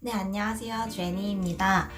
네, 안녕하세요. 제니입니다.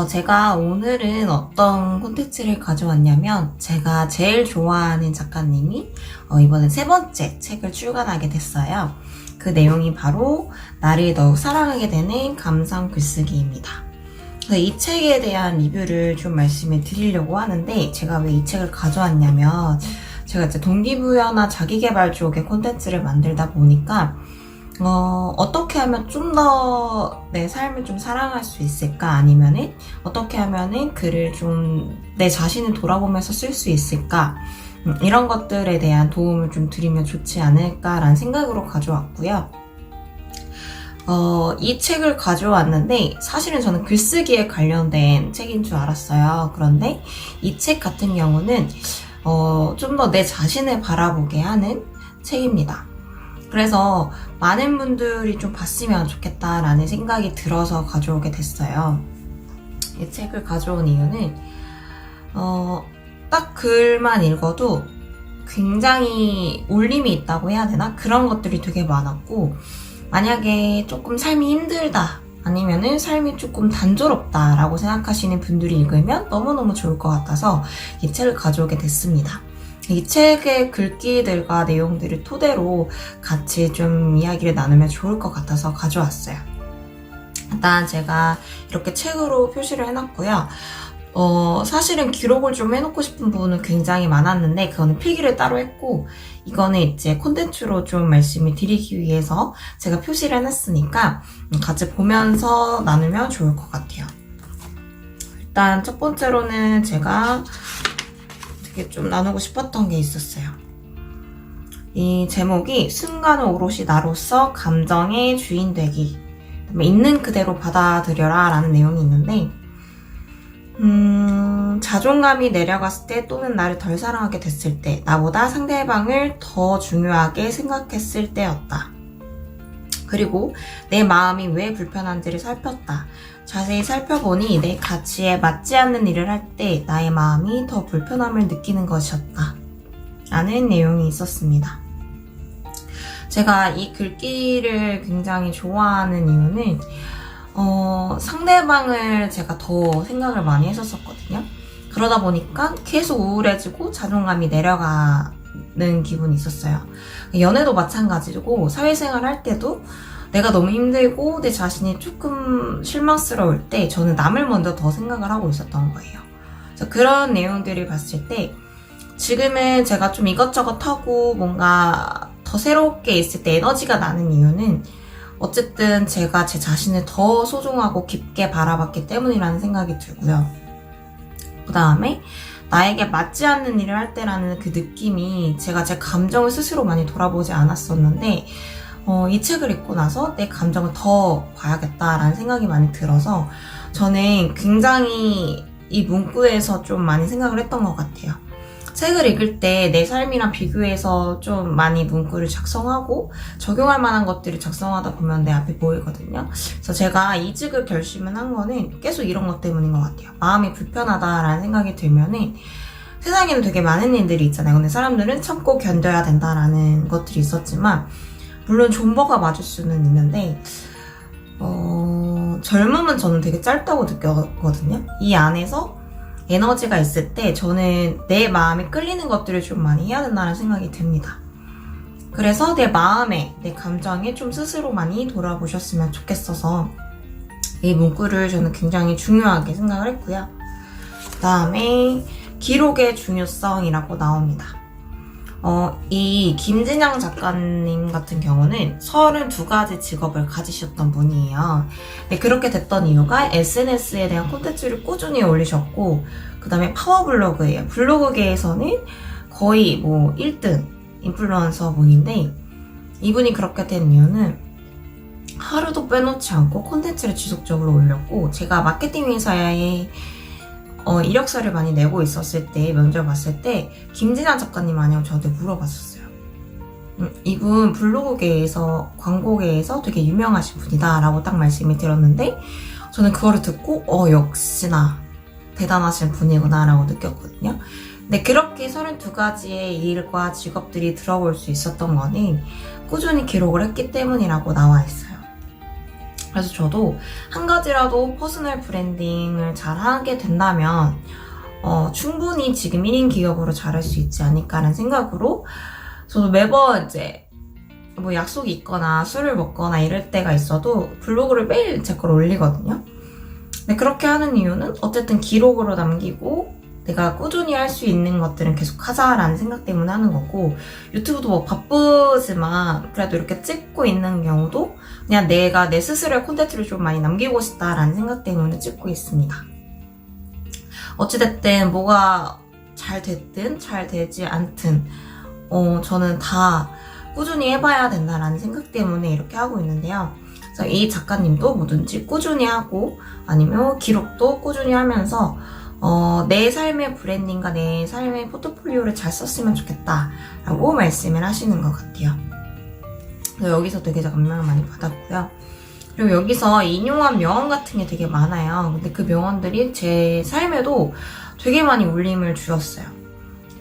제가 오늘은 어떤 콘텐츠를 가져왔냐면, 제가 제일 좋아하는 작가님이 이번에 세 번째 책을 출간하게 됐어요. 그 내용이 바로 나를 더욱 사랑하게 되는 감상 글쓰기입니다. 이 책에 대한 리뷰를 좀 말씀을 드리려고 하는데, 제가 왜 이 책을 가져왔냐면, 제가 이제 동기부여나 자기계발 쪽의 콘텐츠를 만들다 보니까, 어떻게 하면 좀 더 내 삶을 좀 사랑할 수 있을까? 아니면은, 어떻게 하면은 글을 좀 내 자신을 돌아보면서 쓸 수 있을까? 이런 것들에 대한 도움을 좀 드리면 좋지 않을까라는 생각으로 가져왔고요. 이 책을 가져왔는데, 사실은 저는 글쓰기에 관련된 책인 줄 알았어요. 그런데 이 책 같은 경우는, 좀 더 내 자신을 바라보게 하는 책입니다. 그래서 많은 분들이 좀 봤으면 좋겠다라는 생각이 들어서 가져오게 됐어요. 이 책을 가져온 이유는 딱 글만 읽어도 굉장히 울림이 있다고 해야 되나? 그런 것들이 되게 많았고, 만약에 조금 삶이 힘들다, 아니면은 삶이 조금 단조롭다라고 생각하시는 분들이 읽으면 너무너무 좋을 것 같아서 이 책을 가져오게 됐습니다. 이 책의 글귀들과 내용들을 토대로 같이 좀 이야기를 나누면 좋을 것 같아서 가져왔어요. 일단 제가 이렇게 책으로 표시를 해놨고요. 사실은 기록을 좀 해놓고 싶은 부분은 굉장히 많았는데 그거는 필기를 따로 했고, 이거는 이제 콘텐츠로 좀 말씀을 드리기 위해서 제가 표시를 해놨으니까 같이 보면서 나누면 좋을 것 같아요. 일단 첫 번째로는 제가 되게 좀 나누고 싶었던 게 있었어요. 이 제목이 순간은 오롯이 나로서 감정의 주인 되기, 있는 그대로 받아들여라 라는 내용이 있는데, 자존감이 내려갔을 때 또는 나를 덜 사랑하게 됐을 때, 나보다 상대방을 더 중요하게 생각했을 때였다. 그리고 내 마음이 왜 불편한지를 살폈다. 자세히 살펴보니 내 가치에 맞지 않는 일을 할 때 나의 마음이 더 불편함을 느끼는 것이었다. 라는 내용이 있었습니다. 제가 이 글귀를 굉장히 좋아하는 이유는 상대방을 제가 더 생각을 많이 했었거든요. 그러다 보니까 계속 우울해지고 자존감이 내려가는 기분이 있었어요. 연애도 마찬가지고 사회생활 할 때도 내가 너무 힘들고 내 자신이 조금 실망스러울 때 저는 남을 먼저 더 생각을 하고 있었던 거예요. 그래서 그런 내용들을 봤을 때 지금은 제가 좀 이것저것 하고 뭔가 더 새롭게 있을 때 에너지가 나는 이유는 어쨌든 제가 제 자신을 더 소중하고 깊게 바라봤기 때문이라는 생각이 들고요. 그 다음에 나에게 맞지 않는 일을 할 때라는 그 느낌이 제가 제 감정을 스스로 많이 돌아보지 않았었는데 이 책을 읽고 나서 내 감정을 더 봐야겠다라는 생각이 많이 들어서 저는 굉장히 이 문구에서 좀 많이 생각을 했던 것 같아요. 책을 읽을 때 내 삶이랑 비교해서 좀 많이 문구를 작성하고 적용할 만한 것들을 작성하다 보면 내 앞에 보이거든요. 그래서 제가 이직을 결심을 한 거는 계속 이런 것 때문인 것 같아요. 마음이 불편하다라는 생각이 들면은 세상에는 되게 많은 일들이 있잖아요. 근데 사람들은 참고 견뎌야 된다라는 것들이 있었지만 물론 존버가 맞을 수는 있는데 젊음은 저는 되게 짧다고 느꼈거든요. 이 안에서 에너지가 있을 때 저는 내 마음에 끌리는 것들을 좀 많이 해야 된다는 생각이 듭니다. 그래서 내 마음에, 내 감정에 좀 스스로 많이 돌아보셨으면 좋겠어서 이 문구를 저는 굉장히 중요하게 생각을 했고요. 그 다음에 기록의 중요성이라고 나옵니다. 이 김진양 작가님 같은 경우는 32가지 직업을 가지셨던 분이에요. 네, 그렇게 됐던 이유가 SNS에 대한 콘텐츠를 꾸준히 올리셨고, 그 다음에 파워블로그예요. 블로그계에서는 거의 뭐 1등 인플루언서 분인데, 이분이 그렇게 된 이유는 하루도 빼놓지 않고 콘텐츠를 지속적으로 올렸고, 제가 마케팅 회사에 이력서를 많이 내고 있었을 때, 면접 봤을 때, 김진아 작가님 아니냐고 저한테 물어봤었어요. 이분 블로그계에서, 광고계에서 되게 유명하신 분이다 라고 딱 말씀을 드렸는데, 저는 그거를 듣고, 역시나 대단하신 분이구나 라고 느꼈거든요. 근데 그렇게 32가지의 일과 직업들이 들어볼 수 있었던 거는 꾸준히 기록을 했기 때문이라고 나와 있어요. 그래서 저도 한 가지라도 퍼스널 브랜딩을 잘 하게 된다면 충분히 지금 1인 기업으로 잘할 수 있지 않을까라는 생각으로 저도 매번 이제 뭐 약속이 있거나 술을 먹거나 이럴 때가 있어도 블로그를 매일 제 걸 올리거든요. 근데 그렇게 하는 이유는 어쨌든 기록으로 남기고 내가 꾸준히 할 수 있는 것들은 계속 하자라는 생각 때문에 하는 거고, 유튜브도 뭐 바쁘지만 그래도 이렇게 찍고 있는 경우도 그냥 내가 내 스스로의 콘텐츠를 좀 많이 남기고 싶다라는 생각 때문에 찍고 있습니다. 어찌됐든 뭐가 잘 됐든 잘 되지 않든 저는 다 꾸준히 해봐야 된다라는 생각 때문에 이렇게 하고 있는데요. 그래서 이 작가님도 뭐든지 꾸준히 하고 아니면 기록도 꾸준히 하면서 내 삶의 브랜딩과 내 삶의 포트폴리오를 잘 썼으면 좋겠다라고 말씀을 하시는 것 같아요. 그래서 여기서 되게 감명을 많이 받았고요. 그리고 여기서 인용한 명언 같은 게 되게 많아요. 근데 그 명언들이 제 삶에도 되게 많이 울림을 주었어요.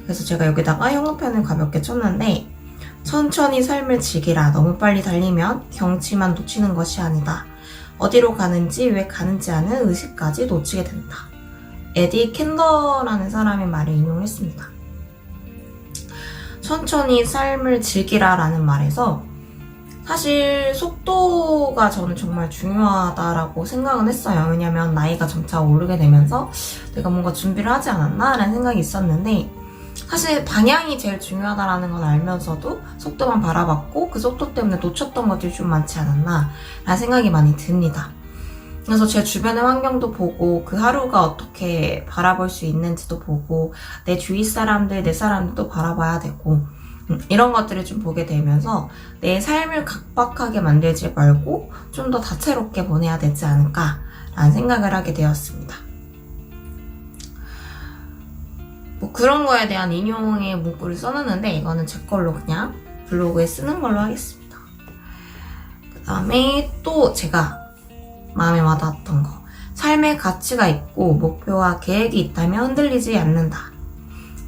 그래서 제가 여기다가 형광펜을 가볍게 쳤는데, 천천히 삶을 즐기라. 너무 빨리 달리면 경치만 놓치는 것이 아니다. 어디로 가는지 왜 가는지 아는 의식까지 놓치게 된다. 에디 캔더라는 사람의 말을 인용했습니다. 천천히 삶을 즐기라 라는 말에서 사실 속도가 저는 정말 중요하다라고 생각은 했어요. 왜냐면 나이가 점차 오르게 되면서 내가 뭔가 준비를 하지 않았나 라는 생각이 있었는데, 사실 방향이 제일 중요하다라는 건 알면서도 속도만 바라봤고 그 속도 때문에 놓쳤던 것들이 좀 많지 않았나 라는 생각이 많이 듭니다. 그래서 제 주변의 환경도 보고 그 하루가 어떻게 바라볼 수 있는지도 보고 내 주위 사람들, 내 사람들도 바라봐야 되고 이런 것들을 좀 보게 되면서 내 삶을 각박하게 만들지 말고 좀 더 다채롭게 보내야 되지 않을까 라는 생각을 하게 되었습니다. 뭐 그런 거에 대한 인용의 문구를 써놨는데 이거는 제 걸로 그냥 블로그에 쓰는 걸로 하겠습니다. 그 다음에 또 제가 마음에 와닿았던 거, 삶의 가치가 있고 목표와 계획이 있다면 흔들리지 않는다.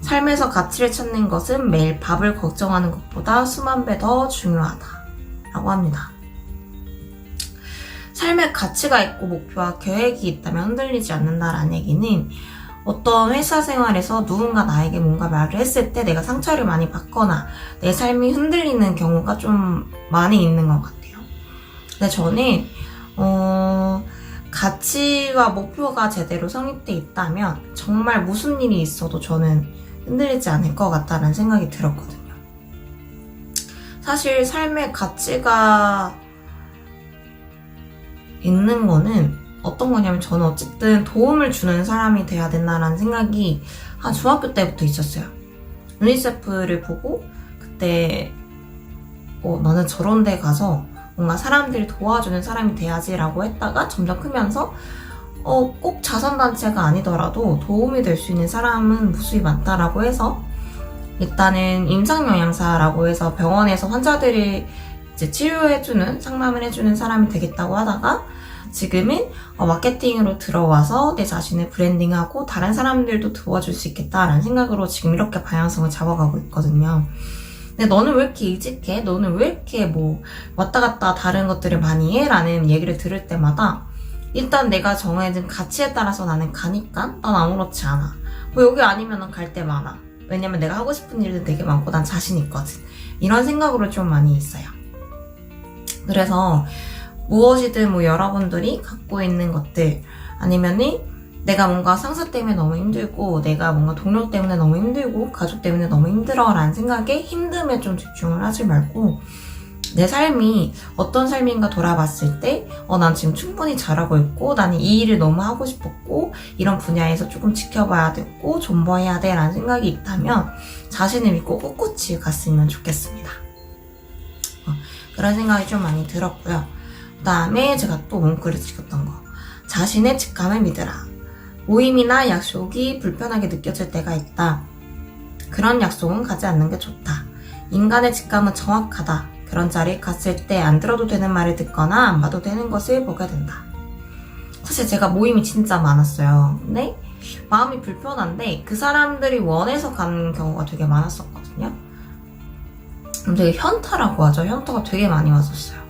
삶에서 가치를 찾는 것은 매일 밥을 걱정하는 것보다 수만 배 더 중요하다 라고 합니다. 삶의 가치가 있고 목표와 계획이 있다면 흔들리지 않는다라는 얘기는 어떤 회사 생활에서 누군가 나에게 뭔가 말을 했을 때 내가 상처를 많이 받거나 내 삶이 흔들리는 경우가 좀 많이 있는 것 같아요. 근데 저는 가치와 목표가 제대로 성립돼 있다면 정말 무슨 일이 있어도 저는 흔들리지 않을 것 같다는 생각이 들었거든요. 사실 삶의 가치가 있는 거는 어떤 거냐면 저는 어쨌든 도움을 주는 사람이 돼야 된다는 생각이 한 중학교 때부터 있었어요. 유니세프를 보고 그때 나는 저런 데 가서 뭔가 사람들이 도와주는 사람이 돼야지라고 했다가 점점 크면서 꼭 자선단체가 아니더라도 도움이 될 수 있는 사람은 무수히 많다라고 해서 일단은 임상영양사라고 해서 병원에서 환자들이 이제 치료해주는, 상담을 해주는 사람이 되겠다고 하다가 지금은 마케팅으로 들어와서 내 자신을 브랜딩하고 다른 사람들도 도와줄 수 있겠다라는 생각으로 지금 이렇게 방향성을 잡아가고 있거든요. 근데 너는 왜 이렇게 일찍해? 너는 왜 이렇게 왔다 갔다 다른 것들을 많이 해? 라는 얘기를 들을 때마다 일단 내가 정해진 가치에 따라서 나는 가니까 난 아무렇지 않아. 여기 아니면 갈 데 많아. 왜냐면 내가 하고 싶은 일도 되게 많고 난 자신 있거든. 이런 생각으로 좀 많이 있어요. 그래서 무엇이든 여러분들이 갖고 있는 것들 아니면은 내가 뭔가 상사 때문에 너무 힘들고 내가 뭔가 동료 때문에 너무 힘들고 가족 때문에 너무 힘들어 라는 생각에 힘듦에 좀 집중을 하지 말고 내 삶이 어떤 삶인가 돌아봤을 때 난 지금 충분히 잘하고 있고 나는 이 일을 너무 하고 싶었고 이런 분야에서 조금 지켜봐야 되고 존버해야 돼 라는 생각이 있다면 자신을 믿고 꿋꿋이 갔으면 좋겠습니다. 그런 생각이 좀 많이 들었고요. 그 다음에 제가 또 문구를 찍었던 거, 자신의 직감을 믿으라. 모임이나 약속이 불편하게 느껴질 때가 있다. 그런 약속은 가지 않는 게 좋다. 인간의 직감은 정확하다. 그런 자리에 갔을 때 안 들어도 되는 말을 듣거나 안 봐도 되는 것을 보게 된다. 사실 제가 모임이 진짜 많았어요. 근데 마음이 불편한데 그 사람들이 원해서 가는 경우가 되게 많았었거든요. 되게 현타라고 하죠. 현타가 되게 많이 왔었어요.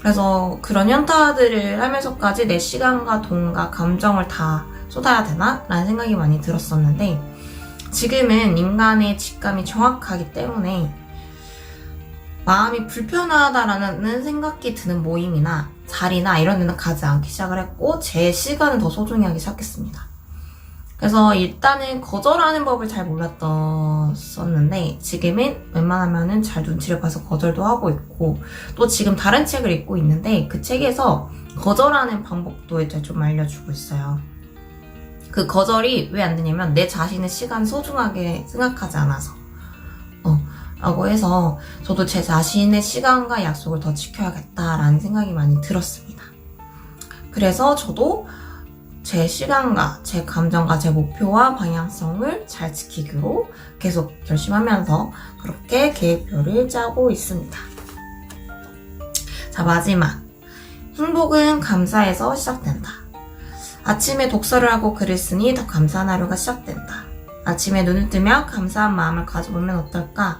그래서 그런 현타들을 하면서까지 내 시간과 돈과 감정을 다 쏟아야 되나? 라는 생각이 많이 들었었는데, 지금은 인간의 직감이 정확하기 때문에 마음이 불편하다라는 생각이 드는 모임이나 자리나 이런 데는 가지 않기 시작을 했고, 제 시간을 더 소중히 하기 시작했습니다. 그래서 일단은 거절하는 법을 잘 몰랐었는데, 지금은 웬만하면은 잘 눈치를 봐서 거절도 하고 있고, 또 지금 다른 책을 읽고 있는데 그 책에서 거절하는 방법도 이제 좀 알려주고 있어요. 그 거절이 왜 안 되냐면 내 자신의 시간 소중하게 생각하지 않아서 라고 해서 저도 제 자신의 시간과 약속을 더 지켜야겠다라는 생각이 많이 들었습니다. 그래서 저도 제 시간과 제 감정과 제 목표와 방향성을 잘 지키기로 계속 결심하면서 그렇게 계획표를 짜고 있습니다. 자, 마지막. 행복은 감사에서 시작된다. 아침에 독서를 하고 글을 쓰니 더 감사한 하루가 시작된다. 아침에 눈을 뜨며 감사한 마음을 가져보면 어떨까?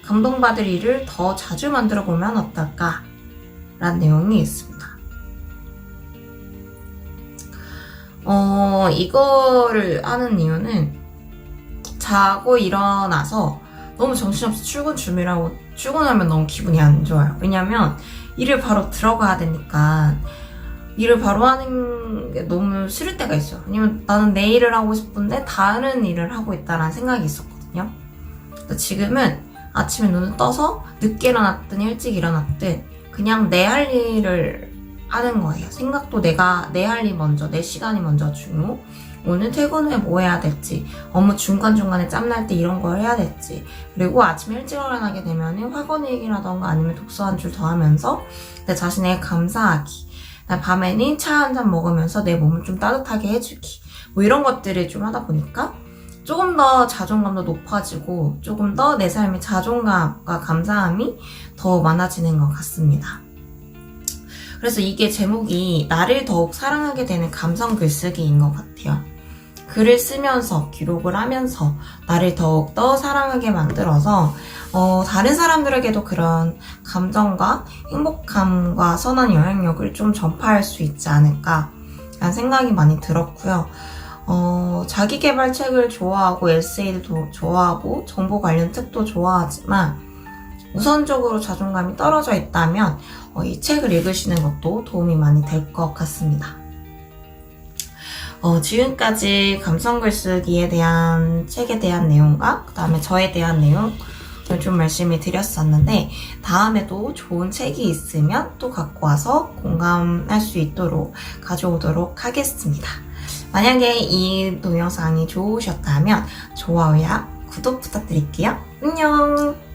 감동받을 일을 더 자주 만들어 보면 어떨까? 라는 내용이 있습니다. 이거를 하는 이유는 자고 일어나서 너무 정신없이 출근 준비하고 출근하면 너무 기분이 안 좋아요. 왜냐면 일을 바로 들어가야 되니까 일을 바로 하는 게 너무 싫을 때가 있어요. 왜냐면 나는 내 일을 하고 싶은데 다른 일을 하고 있다라는 생각이 있었거든요. 근데 지금은 아침에 눈을 떠서 늦게 일어났든 일찍 일어났든 그냥 내 할 일을 하는 거예요. 생각도 내가 내 할 일 먼저, 내 시간이 먼저 중요. 오늘 퇴근 후에 뭐 해야 될지, 업무 중간중간에 짬날 때 이런 걸 해야 될지, 그리고 아침에 일찍 일어나게 되면 학원 일기라던가 아니면 독서 한 줄 더 하면서 내 자신에게 감사하기, 밤에는 차 한 잔 먹으면서 내 몸을 좀 따뜻하게 해주기, 뭐 이런 것들을 좀 하다 보니까 조금 더 자존감도 높아지고 조금 더 내 삶의 자존감과 감사함이 더 많아지는 것 같습니다. 그래서 이게 제목이 나를 더욱 사랑하게 되는 감성 글쓰기인 것 같아요. 글을 쓰면서 기록을 하면서 나를 더욱더 사랑하게 만들어서 다른 사람들에게도 그런 감정과 행복감과 선한 영향력을 좀 전파할 수 있지 않을까 라는 생각이 많이 들었고요. 자기계발 책을 좋아하고 에세이도 좋아하고 정보 관련 책도 좋아하지만 우선적으로 자존감이 떨어져 있다면 이 책을 읽으시는 것도 도움이 많이 될 것 같습니다. 지금까지 감성 글쓰기에 대한 책에 대한 내용과 그 다음에 저에 대한 내용을 좀 말씀을 드렸었는데 다음에도 좋은 책이 있으면 또 갖고 와서 공감할 수 있도록 가져오도록 하겠습니다. 만약에 이 동영상이 좋으셨다면 좋아요와 구독 부탁드릴게요. 안녕!